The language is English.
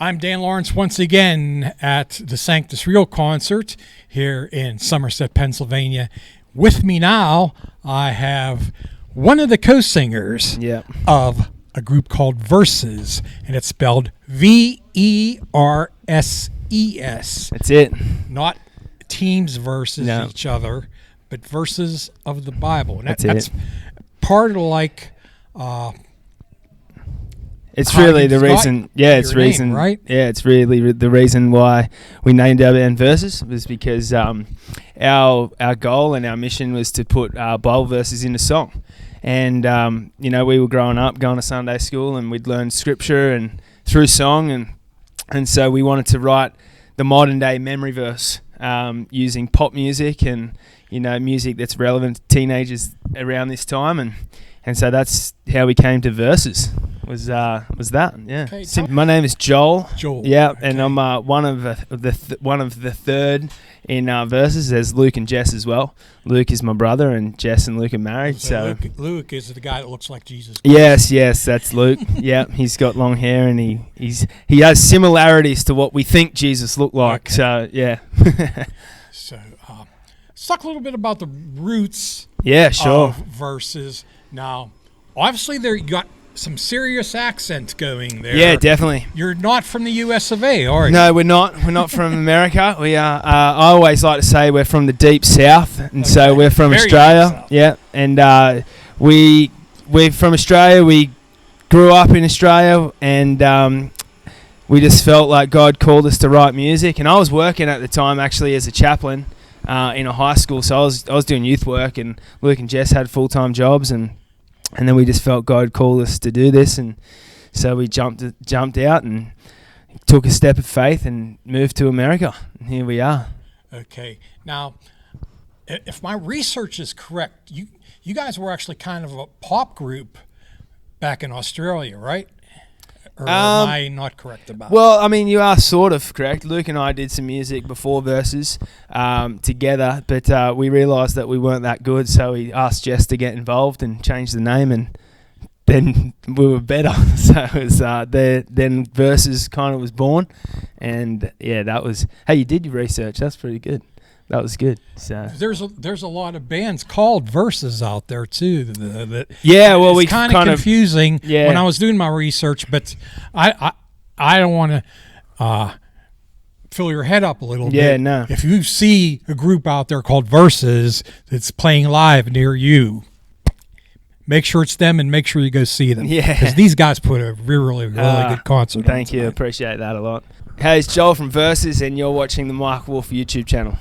I'm Dan Lawrence once again at the Sanctus Real concert here in Somerset, Pennsylvania. With me now, I have one of the co-singers of a group called Verses, and it's spelled Verses. That's it. Not teams versus each other, but verses of the Bible. And that's part of it's really the reason. Yeah, it's reason. Name, right? Yeah, it's really the reason why we named our band Verses was because our goal and our mission was to put Bible verses into song. And we were growing up, going to Sunday school, and we'd learn scripture and through song, and so we wanted to write the modern day memory verse using pop music and music that's relevant to teenagers around this time, and so that's how we came to Verses. Was that? Yeah. Okay, My name is Joel. Yeah, okay. And I'm one of the third in Verses. There's Luke and Jess as well. Luke is my brother, and Jess and Luke are married. So Luke is the guy that looks like Jesus Christ. Yes, that's Luke. Yeah, he's got long hair, and he has similarities to what we think Jesus looked like. Okay. So yeah. So let's talk a little bit about the roots. Yeah, sure. Of Verses. Now, obviously, you got some serious accents going there. Yeah, definitely. You're not from the US of A, are you? No, we're not. We're not from America. We are. I always like to say we're from the deep south, and so we're from Very Australia. Yeah, and we're from Australia. We grew up in Australia, and we just felt like God called us to write music. And I was working at the time actually as a chaplain in a high school, so I was doing youth work, and Luke and Jess had full-time jobs, and then we just felt God called us to do this, and so we jumped out and took a step of faith and moved to America. And here we are. Okay. Now, if my research is correct, you guys were actually kind of a pop group back in Australia, right? Or am I not correct about that? Well, I mean, you are sort of correct. Luke and I did some music before Verses together, but we realised that we weren't that good, so we asked Jess to get involved and change the name, and then we were better. So it was then Verses kind of was born, and yeah, that was... Hey, you did your research. That's pretty good. That was good. So there's a lot of bands called Verses out there too. We kind of confusing when I was doing my research, but I don't want to fill your head up a little bit. Yeah, no. If you see a group out there called Verses that's playing live near you, make sure it's them and make sure you go see them. Yeah, because these guys put a really good concert. Thank you, appreciate that a lot. Hey, it's Joel from Verses, and you're watching the Mike Wolf YouTube channel.